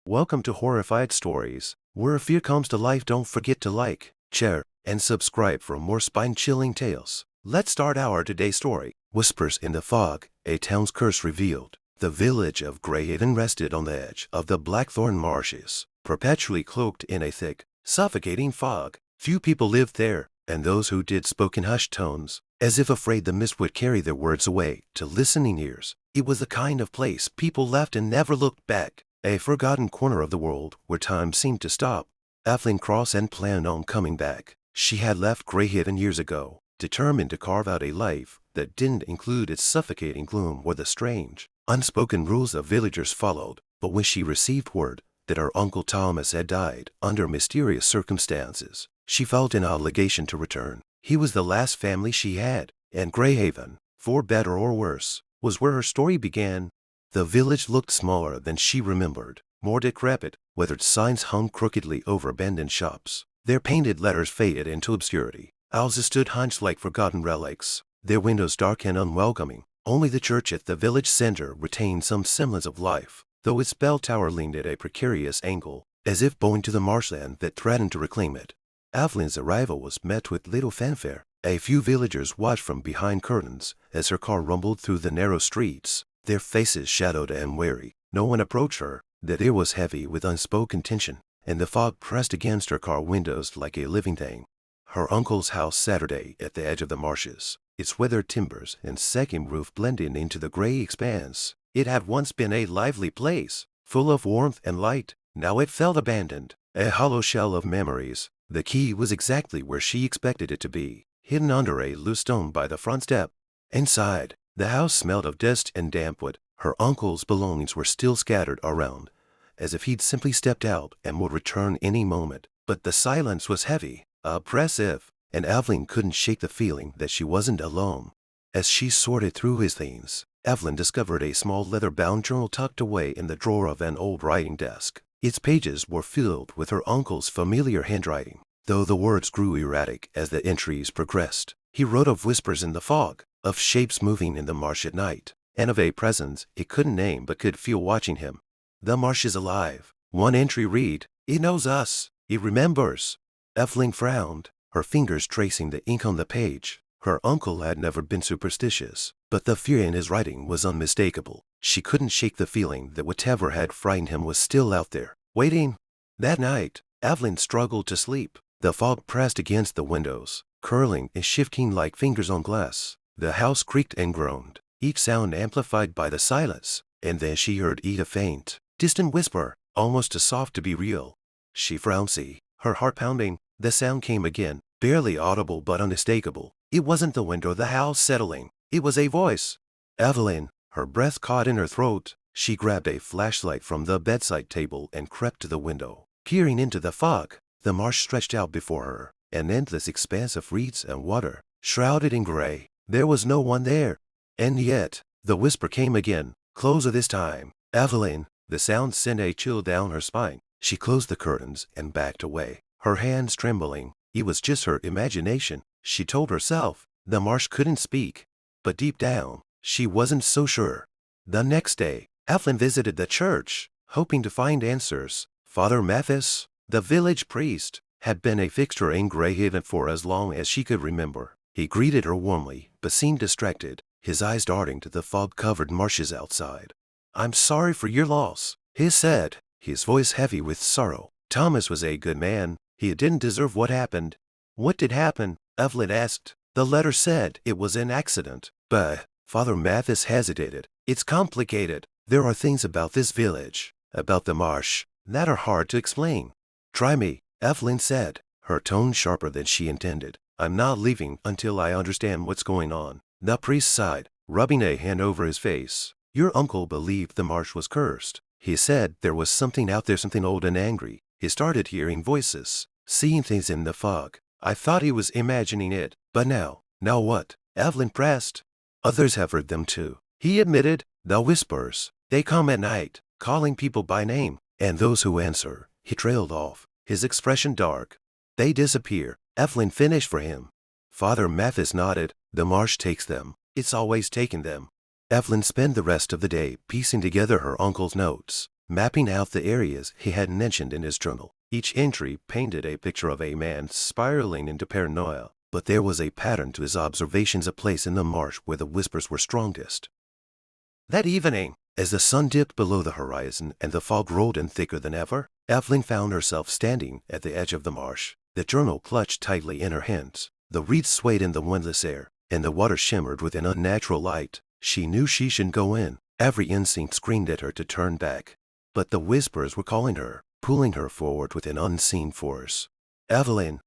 Welcome to Horrified Stories, where fear comes to life. Don't forget to like, share, and subscribe for more spine-chilling tales. Let's start our today's story. Whispers in the fog, a town's curse revealed. The village of Graywater rested on the edge of the blackthorn marshes, perpetually cloaked in a thick, suffocating fog. Few people lived there, and those who did spoke in hushed tones, as if afraid the mist would carry their words away to listening ears. It was the kind of place people left and never looked back. A forgotten corner of the world where time seemed to stop. Evelyn crossed and planned on coming back. She had left Grayhaven years ago, determined to carve out a life that didn't include its suffocating gloom or the strange, unspoken rules of villagers followed. But when she received word that her Uncle Thomas had died under mysterious circumstances, she felt an obligation to return. He was the last family she had, and Grayhaven, for better or worse, was where her story began. The village looked smaller than she remembered, more decrepit. Weathered signs hung crookedly over abandoned shops. Their painted letters faded into obscurity. Houses stood hunched like forgotten relics, their windows dark and unwelcoming. Only the church at the village center retained some semblance of life, though its bell tower leaned at a precarious angle, as if bowing to the marshland that threatened to reclaim it. Evelyn's arrival was met with little fanfare. A few villagers watched from behind curtains as her car rumbled through the narrow streets, their faces shadowed and wary. No one approached her. The air was heavy with unspoken tension, and the fog pressed against her car windows like a living thing. Her uncle's house Saturday at the edge of the marshes, its weathered timbers and sagging roof blending into the gray expanse. It had once been a lively place, full of warmth and light. Now it felt abandoned, a hollow shell of memories. The key was exactly where she expected it to be, hidden under a loose stone by the front step. Inside, the house smelled of dust and damp wood. Her uncle's belongings were still scattered around, as if he'd simply stepped out and would return any moment. But the silence was heavy, oppressive, and Evelyn couldn't shake the feeling that she wasn't alone. As she sorted through his things, Evelyn discovered a small leather-bound journal tucked away in the drawer of an old writing desk. Its pages were filled with her uncle's familiar handwriting, though the words grew erratic as the entries progressed. He wrote of whispers in the fog, of shapes moving in the marsh at night, and of a presence he couldn't name but could feel watching him. The marsh is alive. One entry read, "It knows us. It remembers." Evelyn frowned, her fingers tracing the ink on the page. Her uncle had never been superstitious, but the fear in his writing was unmistakable. She couldn't shake the feeling that whatever had frightened him was still out there, waiting. That night, Evelyn struggled to sleep. The fog pressed against the windows, curling and shifting like fingers on glass. The house creaked and groaned, each sound amplified by the silence, and then she heard a faint, distant whisper, almost too soft to be real. She frowned, her heart pounding. The sound came again, barely audible but unmistakable. It wasn't the wind or the house settling. It was a voice. Evelyn, her breath caught in her throat. She grabbed a flashlight from the bedside table and crept to the window. Peering into the fog, the marsh stretched out before her, an endless expanse of reeds and water, shrouded in gray. There was no one there. And yet, the whisper came again, closer this time. "Evelyn." The sound sent a chill down her spine. She closed the curtains and backed away, her hands trembling. It was just her imagination, she told herself. The marsh couldn't speak. But deep down, she wasn't so sure. The next day, Evelyn visited the church, hoping to find answers. Father Mathis, the village priest, had been a fixture in Grayhaven for as long as she could remember. He greeted her warmly, but seemed distracted, his eyes darting to the fog-covered marshes outside. "I'm sorry for your loss," he said, his voice heavy with sorrow. "Thomas was a good man. He didn't deserve what happened." "What did happen?" Evelyn asked. "The letter said it was an accident." "But," Father Mathis hesitated, "it's complicated. There are things about this village, about the marsh, that are hard to explain." "Try me," Evelyn said, her tone sharper than she intended. "I'm not leaving until I understand what's going on." The priest sighed, rubbing a hand over his face. "Your uncle believed the marsh was cursed. He said there was something out there, something old and angry. He started hearing voices, seeing things in the fog. I thought he was imagining it. But now what?" Evelyn pressed. "Others have heard them too," he admitted. "The whispers. They come at night, calling people by name. And those who answer," he trailed off, his expression dark, "they disappear." Evelyn finished for him. Father Mathis nodded. "The marsh takes them. It's always taken them." Evelyn spent the rest of the day piecing together her uncle's notes. mapping out the areas he had mentioned in his journal. Each entry painted a picture of a man spiraling into paranoia, but there was a pattern to his observations, a place in the marsh where the whispers were strongest. That evening, as the sun dipped below the horizon and the fog rolled in thicker than ever, Evelyn found herself standing at the edge of the marsh, the journal clutched tightly in her hands. The reeds swayed in the windless air, and the water shimmered with an unnatural light. She knew she shouldn't go in. Every instinct screamed at her to turn back. But the whispers were calling her, pulling her forward with an unseen force. Evelyn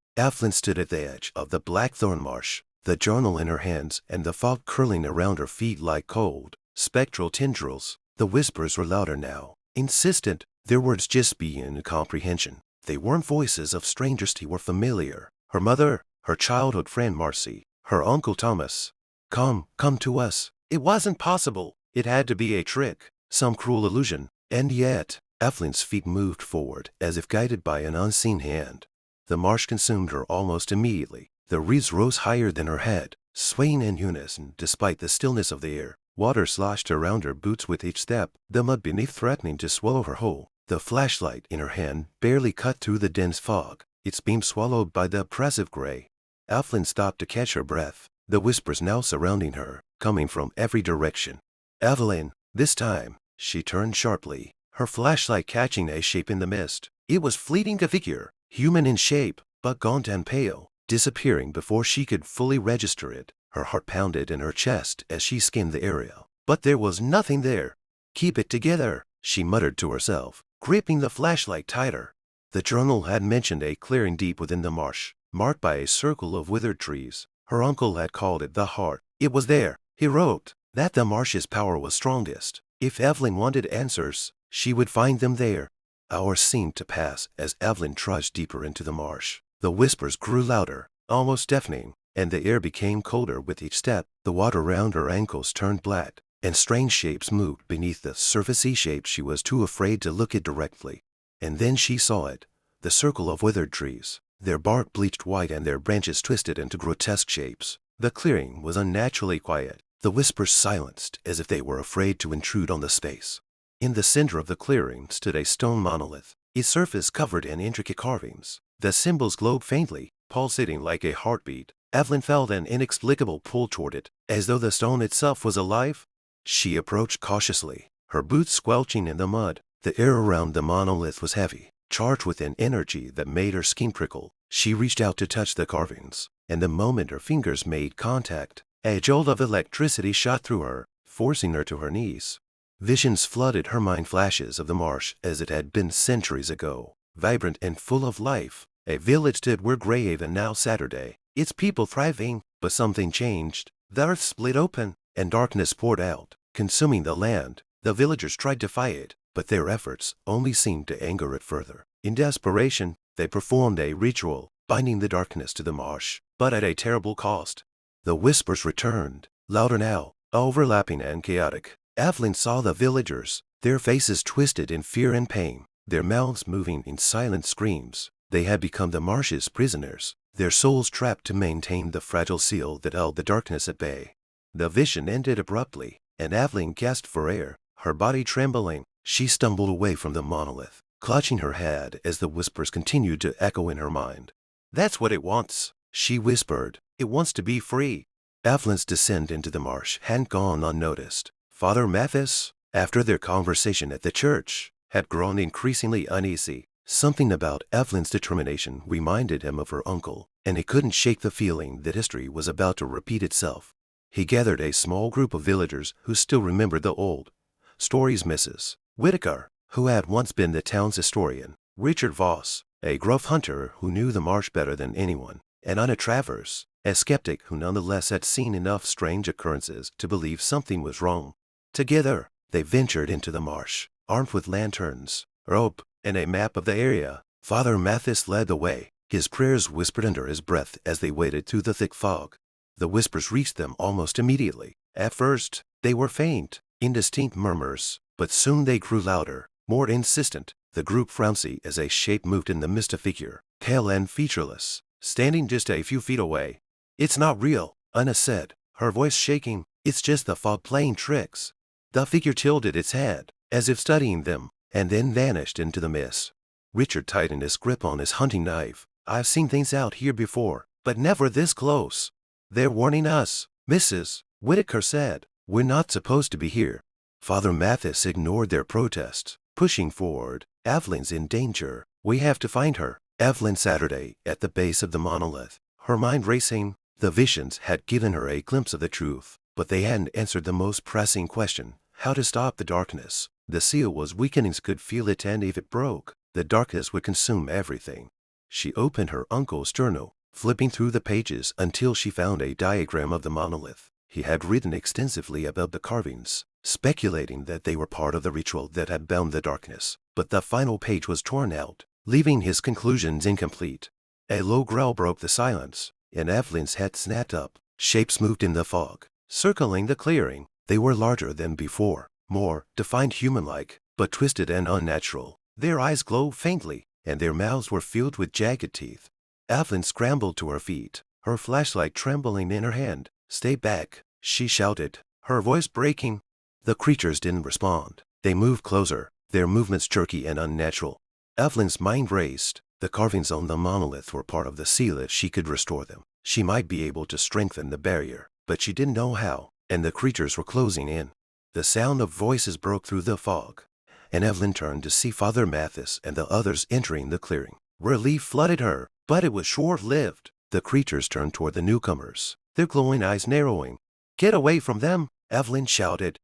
stood at the edge of the blackthorn marsh, the journal in her hands and the fog curling around her feet like cold, spectral tendrils. The whispers were louder now, insistent, their words just beyond comprehension. They weren't voices of strangers who were familiar. Her mother, her childhood friend Marcy, her Uncle Thomas. Come to us. It wasn't possible. It had to be a trick, some cruel illusion. And yet, Evelyn's feet moved forward as if guided by an unseen hand. The marsh consumed her almost immediately. The reeds rose higher than her head, swaying in unison despite the stillness of the air. Water sloshed around her boots with each step, the mud beneath threatening to swallow her whole. The flashlight in her hand barely cut through the dense fog, its beam swallowed by the oppressive gray. Evelyn stopped to catch her breath, the whispers now surrounding her, coming from every direction. Evelyn, this time, she turned sharply, her flashlight catching a shape in the mist. It was fleeting, a figure, human in shape, but gaunt and pale, disappearing before she could fully register it. Her heart pounded in her chest as she skimmed the area. But there was nothing there. Keep it together, she muttered to herself, gripping the flashlight tighter. The journal had mentioned a clearing deep within the marsh, marked by a circle of withered trees. Her uncle had called it the heart. It was there, he wrote, that the marsh's power was strongest. If Evelyn wanted answers, she would find them there. Hours seemed to pass as Evelyn trudged deeper into the marsh. The whispers grew louder, almost deafening, and the air became colder with each step. The water around her ankles turned black, and strange shapes moved beneath the surfacey shapes she was too afraid to look at directly. And then she saw it, the circle of withered trees, their bark bleached white and their branches twisted into grotesque shapes. The clearing was unnaturally quiet, the whispers silenced as if they were afraid to intrude on the space. In the center of the clearing stood a stone monolith, its surface covered in intricate carvings. The symbols glowed faintly, pulsating like a heartbeat. Evelyn felt an inexplicable pull toward it, as though the stone itself was alive. She approached cautiously, her boots squelching in the mud. The air around the monolith was heavy, charged with an energy that made her skin prickle. She reached out to touch the carvings, and the moment her fingers made contact, a jolt of electricity shot through her, forcing her to her knees. Visions flooded her mind, flashes of the marsh as it had been centuries ago, vibrant and full of life. A village stood where Graywater now Saturday, its people thriving, but something changed. The earth split open, and darkness poured out, consuming the land. The villagers tried to fight it, but their efforts only seemed to anger it further. In desperation, they performed a ritual, binding the darkness to the marsh, but at a terrible cost. The whispers returned, louder now, overlapping and chaotic. Evelyn saw the villagers, their faces twisted in fear and pain, their mouths moving in silent screams. They had become the marsh's prisoners, their souls trapped to maintain the fragile seal that held the darkness at bay. The vision ended abruptly, and Evelyn gasped for air, her body trembling. She stumbled away from the monolith, clutching her head as the whispers continued to echo in her mind. "That's what it wants," she whispered. "It wants to be free." Evelyn's descent into the marsh hadn't gone unnoticed. Father Mathis, after their conversation at the church, had grown increasingly uneasy. Something about Evelyn's determination reminded him of her uncle, and he couldn't shake the feeling that history was about to repeat itself. He gathered a small group of villagers who still remembered the old stories. Mrs. Whitaker, who had once been the town's historian, Richard Voss, a gruff hunter who knew the marsh better than anyone, and Anna Travers, a skeptic who nonetheless had seen enough strange occurrences to believe something was wrong. Together, they ventured into the marsh, armed with lanterns, rope, and a map of the area. Father Mathis led the way, his prayers whispered under his breath as they waded through the thick fog. The whispers reached them almost immediately. At first, they were faint, indistinct murmurs, but soon they grew louder, more insistent. The group frowned as a shape moved in the mist, a figure, pale and featureless, standing just a few feet away. "It's not real," Anna said, her voice shaking. "It's just the fog playing tricks." The figure tilted its head, as if studying them, and then vanished into the mist. Richard tightened his grip on his hunting knife. "I've seen things out here before, but never this close." "They're warning us," Mrs. Whitaker said. "We're not supposed to be here." Father Mathis ignored their protests, pushing forward. "Evelyn's in danger. We have to find her." Evelyn Saturday, at the base of the monolith, her mind racing. The visions had given her a glimpse of the truth, but they hadn't answered the most pressing question: how to stop the darkness. The seal was weakening, could feel it, and if it broke, the darkness would consume everything. She opened her uncle's journal, flipping through the pages until she found a diagram of the monolith. He had written extensively about the carvings, speculating that they were part of the ritual that had bound the darkness, but the final page was torn out, leaving his conclusions incomplete. A low growl broke the silence, and Evelyn's head snapped up. Shapes moved in the fog, circling the clearing. They were larger than before, more defined, human-like, but twisted and unnatural. Their eyes glowed faintly, and their mouths were filled with jagged teeth. Evelyn scrambled to her feet, her flashlight trembling in her hand. "Stay back," she shouted, her voice breaking. The creatures didn't respond. They moved closer, their movements jerky and unnatural. Evelyn's mind raced. The carvings on the monolith were part of the seal. If she could restore them, she might be able to strengthen the barrier, but she didn't know how, and the creatures were closing in. The sound of voices broke through the fog, and Evelyn turned to see Father Mathis and the others entering the clearing. Relief flooded her, but it was short-lived. The creatures turned toward the newcomers, their glowing eyes narrowing. "Get away from them!" Evelyn shouted.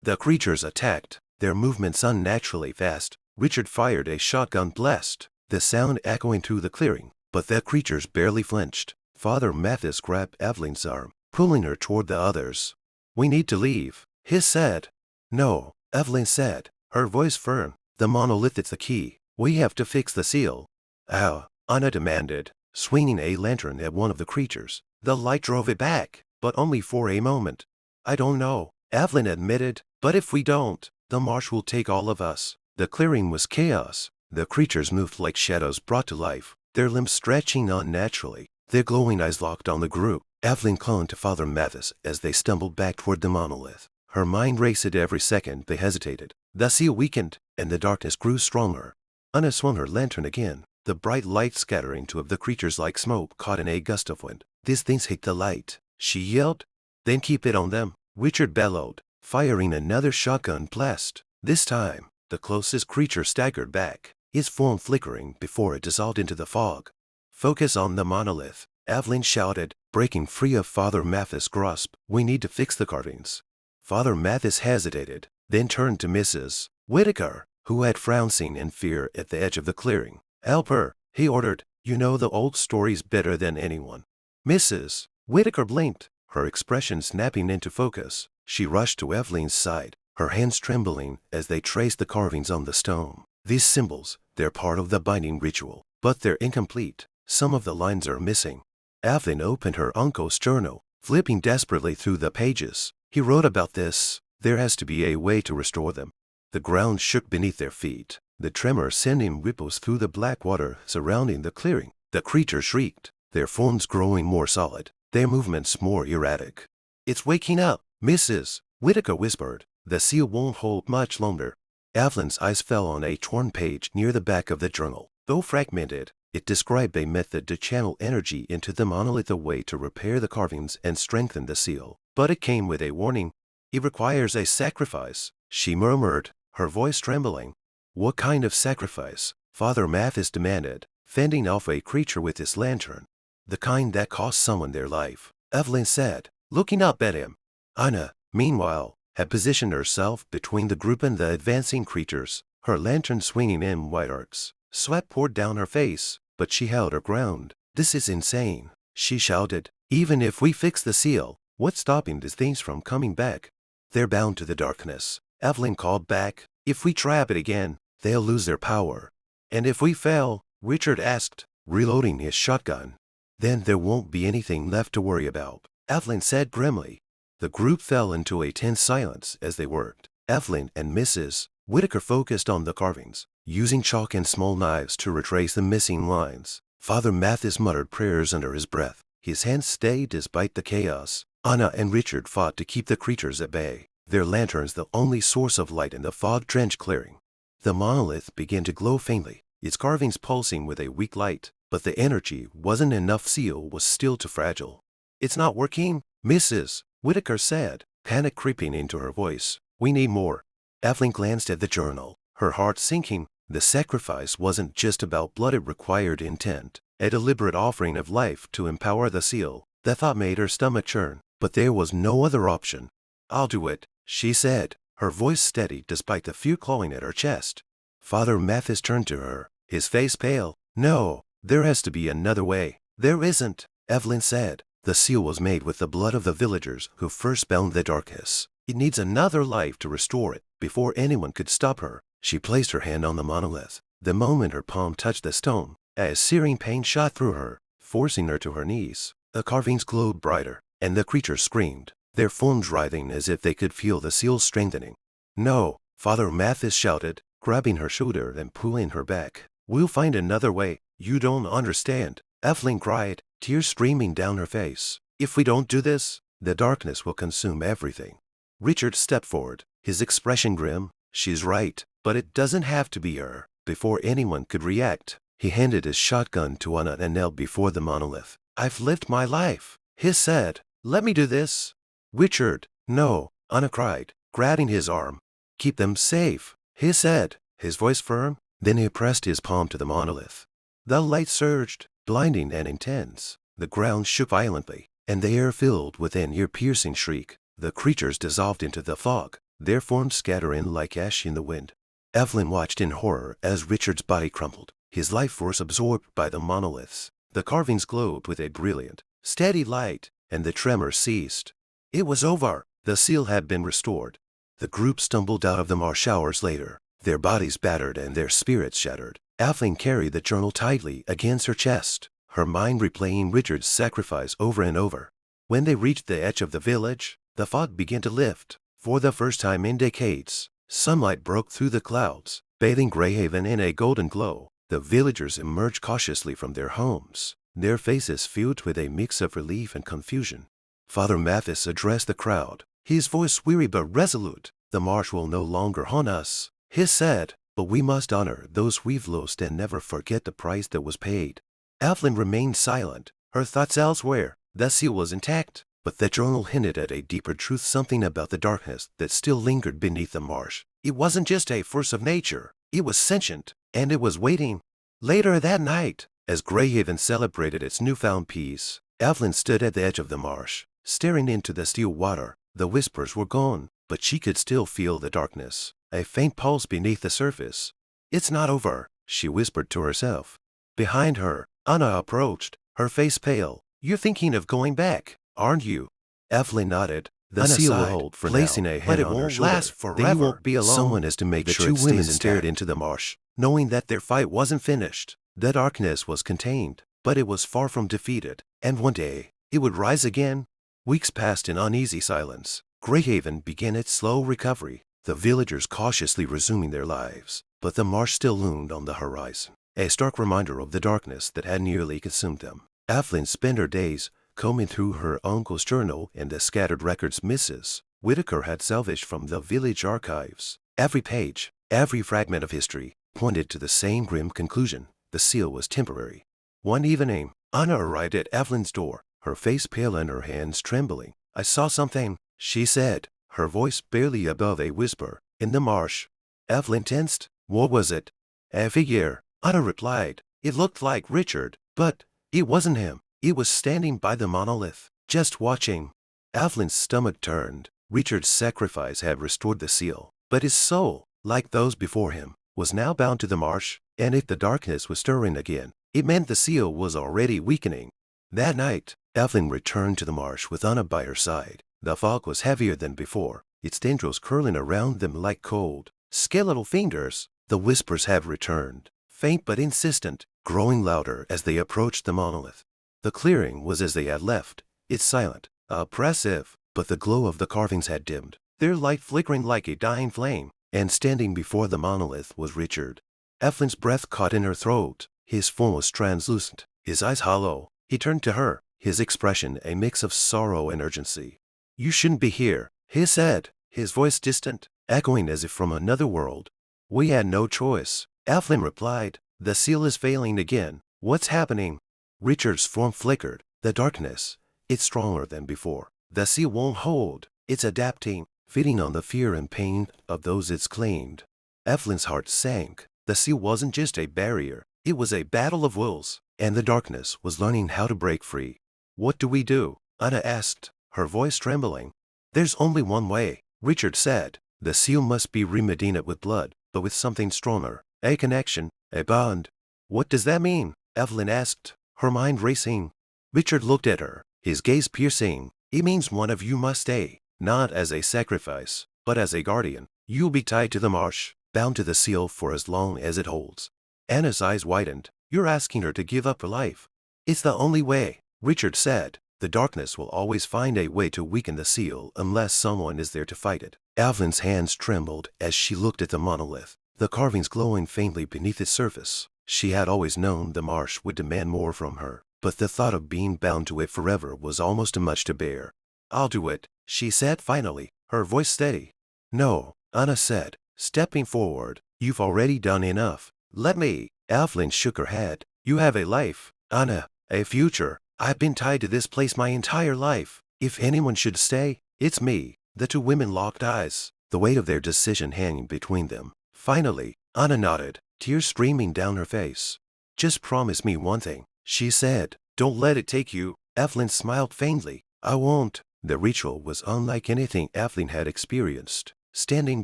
The creatures attacked, their movements unnaturally fast. Richard fired a shotgun blast, the sound echoing through the clearing, but the creatures barely flinched. Father Mathis grabbed Evelyn's arm, pulling her toward the others. "We need to leave," he said. "No," Evelyn said, her voice firm. "The monolith is the key. We have to fix the seal." "Ow," Anna demanded, swinging a lantern at one of the creatures. The light drove it back, but only for a moment. "I don't know," Evelyn admitted, "but if we don't, the marsh will take all of us." The clearing was chaos. The creatures moved like shadows brought to life, their limbs stretching unnaturally. Their glowing eyes locked on the group. Evelyn clung to Father Mathis as they stumbled back toward the monolith. Her mind raced at every second they hesitated. The seal weakened, and the darkness grew stronger. Anna swung her lantern again, the bright light scattering two of the creatures like smoke caught in a gust of wind. "These things hate the light," she yelled. "Then keep it on them," Richard bellowed, firing another shotgun blast. This time, the closest creature staggered back, its form flickering before it dissolved into the fog. "Focus on the monolith," Evelyn shouted, breaking free of Father Mathis' grasp. "We need to fix the carvings." Father Mathis hesitated, then turned to Mrs. Whitaker, who had frowned in fear at the edge of the clearing. "Help her," he ordered. "You know the old stories better than anyone." Mrs. Whitaker blinked, her expression snapping into focus. She rushed to Evelyn's side, her hands trembling as they traced the carvings on the stone. "These symbols, they're part of the binding ritual, but they're incomplete. Some of the lines are missing." Evelyn opened her uncle's journal, flipping desperately through the pages. He wrote about this. There has to be a way to restore them. The ground shook beneath their feet, the tremor sending ripples through the black water surrounding the clearing. The creatures shrieked, their forms growing more solid, their movements more erratic. "It's waking up," Mrs. Whitaker whispered. "The seal won't hold much longer." Evelyn's eyes fell on a torn page near the back of the journal. Though fragmented, it described a method to channel energy into the monolith, a way to repair the carvings and strengthen the seal. But it came with a warning. "It requires a sacrifice," she murmured, her voice trembling. "What kind of sacrifice?" Father Mathis demanded, fending off a creature with his lantern. "The kind that cost someone their life," Evelyn said, looking up at him. Anna, meanwhile, had positioned herself between the group and the advancing creatures, her lantern swinging in wide arcs. Sweat poured down her face, but she held her ground. "This is insane," she shouted. "Even if we fix the seal, what's stopping these things from coming back?" "They're bound to the darkness," Evelyn called back. "If we trap it again, they'll lose their power." "And if we fail?" Richard asked, reloading his shotgun. "Then there won't be anything left to worry about," Evelyn said grimly. The group fell into a tense silence as they worked. Evelyn and Mrs. Whitaker focused on the carvings, using chalk and small knives to retrace the missing lines. Father Mathis muttered prayers under his breath. His hands stayed despite the chaos. Anna and Richard fought to keep the creatures at bay, their lanterns the only source of light in the fog-drenched clearing. The monolith began to glow faintly, its carvings pulsing with a weak light, but the energy wasn't enough. Seal was still too fragile. "It's not working," Mrs. Whitaker said, panic creeping into her voice. "We need more." Evelyn glanced at the journal, her heart sinking. The sacrifice wasn't just about blood, it required intent, a deliberate offering of life to empower the seal. The thought made her stomach churn, but there was no other option. "I'll do it," she said, her voice steady despite the fear clawing at her chest. Father Mathis turned to her, his face pale. "No, there has to be another way." "There isn't," Evelyn said. "The seal was made with the blood of the villagers who first bound the darkness. It needs another life to restore it before anyone could stop her." She placed her hand on the monolith. The moment her palm touched the stone, a searing pain shot through her, forcing her to her knees. The carvings glowed brighter, and the creatures screamed, their forms writhing as if they could feel the seal strengthening. "No," Father Mathis shouted, grabbing her shoulder and pulling her back. "We'll find another way." "You don't understand," Evelyn cried, tears streaming down her face. "If we don't do this, the darkness will consume everything." Richard stepped forward, his expression grim. "She's right, but it doesn't have to be her." Before anyone could react, he handed his shotgun to Anna and knelt before the monolith. "I've lived my life," he said. "Let me do this." "Richard, no," Anna cried, grabbing his arm. "Keep them safe," he said, his voice firm. Then he pressed his palm to the monolith. The light surged, blinding and intense. The ground shook violently, and the air filled with an ear-piercing shriek. The creatures dissolved into the fog, their forms scattering like ash in the wind. Evelyn watched in horror as Richard's body crumpled, his life force absorbed by the monoliths. The carvings glowed with a brilliant, steady light, and the tremor ceased. It was over. The seal had been restored. The group stumbled out of the marsh hours later, their bodies battered and their spirits shattered. Evelyn carried the journal tightly against her chest, her mind replaying Richard's sacrifice over and over. When they reached the edge of the village, the fog began to lift. For the first time in decades, sunlight broke through the clouds, bathing Grayhaven in a golden glow. The villagers emerged cautiously from their homes, their faces filled with a mix of relief and confusion. Father Mathis addressed the crowd, his voice weary but resolute. "The marsh will no longer haunt us," he said, "but we must honor those we've lost and never forget the price that was paid." Evelyn remained silent, her thoughts elsewhere. The seal was intact, but the journal hinted at a deeper truth, something about the darkness that still lingered beneath the marsh. It wasn't just a force of nature, it was sentient, and it was waiting. Later that night, as Grayhaven celebrated its newfound peace, Evelyn stood at the edge of the marsh, staring into the still water. The whispers were gone, but she could still feel the darkness, a faint pulse beneath the surface. "It's not over," she whispered to herself. Behind her, Anna approached, her face pale. "You're thinking of going back, aren't you?" Evelyn nodded. "The seal will hold for placing a hand on her shoulder. Last forever. Then you won't be alone." Someone has to make sure it stays intact. The two women stared into the marsh, knowing that their fight wasn't finished. The darkness was contained, but it was far from defeated, and one day, it would rise again. Weeks passed in uneasy silence. Grayhaven began its slow recovery, the villagers cautiously resuming their lives, but the marsh still loomed on the horizon, a stark reminder of the darkness that had nearly consumed them. Evelyn spent her days combing through her uncle's journal and the scattered records Mrs. Whitaker had salvaged from the village archives. Every page, every fragment of history, pointed to the same grim conclusion: the seal was temporary. One evening, Anna arrived at Evelyn's door, her face pale and her hands trembling. "I saw something," she said, her voice barely above a whisper. "In the marsh." Evelyn tensed. "What was it?" "A figure," Anna replied. "It looked like Richard, but it wasn't him. It was standing by the monolith, just watching." Evelyn's stomach turned. Richard's sacrifice had restored the seal, but his soul, like those before him, was now bound to the marsh, and if the darkness was stirring again, it meant the seal was already weakening. That night, Evelyn returned to the marsh with Anna by her side. The fog was heavier than before, its tendrils curling around them like cold, skeletal fingers. The whispers had returned, faint but insistent, growing louder as they approached the monolith. The clearing was as they had left, its silent, oppressive, but the glow of the carvings had dimmed, their light flickering like a dying flame, and standing before the monolith was Richard. Evelyn's breath caught in her throat. His form was translucent, his eyes hollow. He turned to her, his expression a mix of sorrow and urgency. "You shouldn't be here," he said, his voice distant, echoing as if from another world. We had no choice. Evelyn replied. The seal is failing again. What's happening? Richard's form flickered. The darkness. It's stronger than before. The seal won't hold. It's adapting, feeding on the fear and pain of those it's claimed. Evelyn's heart sank. The seal wasn't just a barrier. It was a battle of wills, and the darkness was learning how to break free. What do we do? Anna asked, her voice trembling. There's only one way, Richard said. The seal must be remedied with blood, but with something stronger. A connection, a bond. What does that mean? Evelyn asked, her mind racing. Richard looked at her, his gaze piercing. It means one of you must stay, not as a sacrifice, but as a guardian. You'll be tied to the marsh, bound to the seal for as long as it holds. Anna's eyes widened. You're asking her to give up her life. It's the only way, Richard said. The darkness will always find a way to weaken the seal unless someone is there to fight it. Evelyn's hands trembled as she looked at the monolith, the carvings glowing faintly beneath its surface. She had always known the marsh would demand more from her, but the thought of being bound to it forever was almost too much to bear. I'll do it, she said finally, her voice steady. No, Anna said, stepping forward. You've already done enough. Let me. Evelyn shook her head. You have a life, Anna, a future. I've been tied to this place my entire life. If anyone should stay, it's me. The two women locked eyes, the weight of their decision hanging between them. Finally, Anna nodded, tears streaming down her face. Just promise me one thing, she said. Don't let it take you. Evelyn smiled faintly. I won't. The ritual was unlike anything Evelyn had experienced. Standing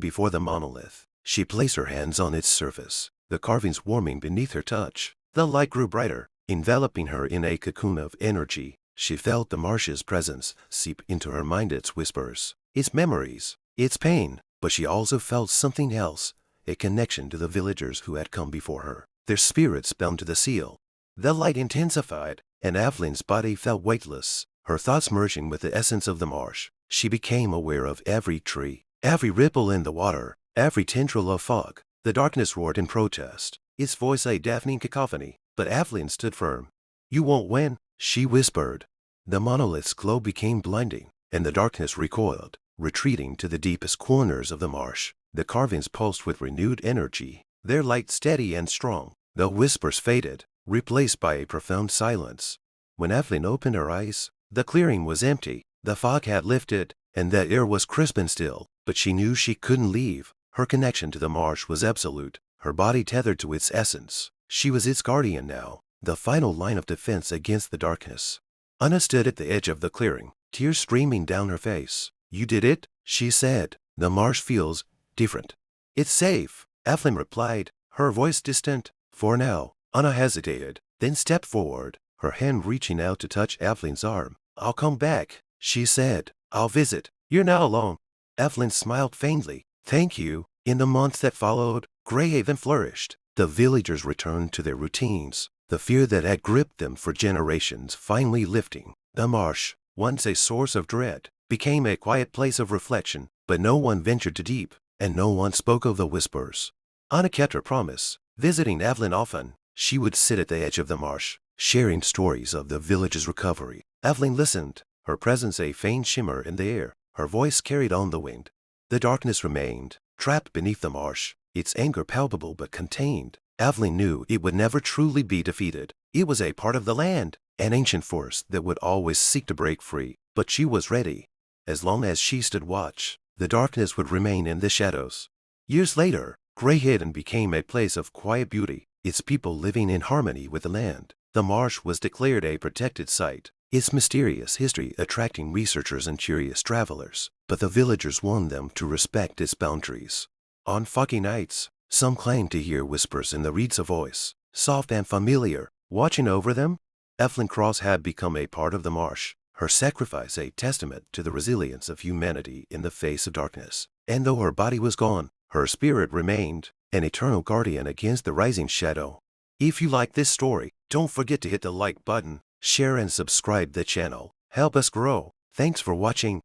before the monolith, she placed her hands on its surface, the carvings warming beneath her touch. The light grew brighter, enveloping her in a cocoon of energy. She felt the marsh's presence seep into her mind, its whispers, its memories, its pain. But she also felt something else, a connection to the villagers who had come before her, their spirits bound to the seal. The light intensified, and Evelyn's body felt weightless, her thoughts merging with the essence of the marsh. She became aware of every tree, every ripple in the water, every tendril of fog. The darkness roared in protest, its voice a deafening cacophony, but Evelyn stood firm. You won't win, she whispered. The monolith's glow became blinding, and the darkness recoiled, retreating to the deepest corners of the marsh. The carvings pulsed with renewed energy, their light steady and strong. The whispers faded, replaced by a profound silence. When Evelyn opened her eyes, the clearing was empty. The fog had lifted, and the air was crisp and still, but she knew she couldn't leave. Her connection to the marsh was absolute, her body tethered to its essence. She was its guardian now, the final line of defense against the darkness. Anna stood at the edge of the clearing, tears streaming down her face. You did it, she said. The marsh feels different. It's safe, Evelyn replied, her voice distant. For now. Anna hesitated, then stepped forward, her hand reaching out to touch Evelyn's arm. I'll come back, she said. I'll visit. You're not alone. Evelyn smiled faintly. Thank you. In the months that followed, Grayhaven flourished. The villagers returned to their routines, the fear that had gripped them for generations finally lifting. The marsh, once a source of dread, became a quiet place of reflection, but no one ventured too deep, and no one spoke of the whispers. Anna kept her promise, visiting Evelyn often. She would sit at the edge of the marsh, sharing stories of the village's recovery. Evelyn listened, her presence a faint shimmer in the air, her voice carried on the wind. The darkness remained, trapped beneath the marsh, its anger palpable but contained. Evelyn knew it would never truly be defeated. It was a part of the land, an ancient force that would always seek to break free. But she was ready. As long as she stood watch, the darkness would remain in the shadows. Years later, Grayhaven became a place of quiet beauty, its people living in harmony with the land. The marsh was declared a protected site, its mysterious history attracting researchers and curious travelers. But the villagers warned them to respect its boundaries. On foggy nights, some claimed to hear whispers in the reeds, a voice, soft and familiar, watching over them. Evelyn Cross had become a part of the marsh, her sacrifice a testament to the resilience of humanity in the face of darkness. And though her body was gone, her spirit remained, an eternal guardian against the rising shadow. If you like this story, don't forget to hit the like button, share and subscribe the channel. Help us grow. Thanks for watching.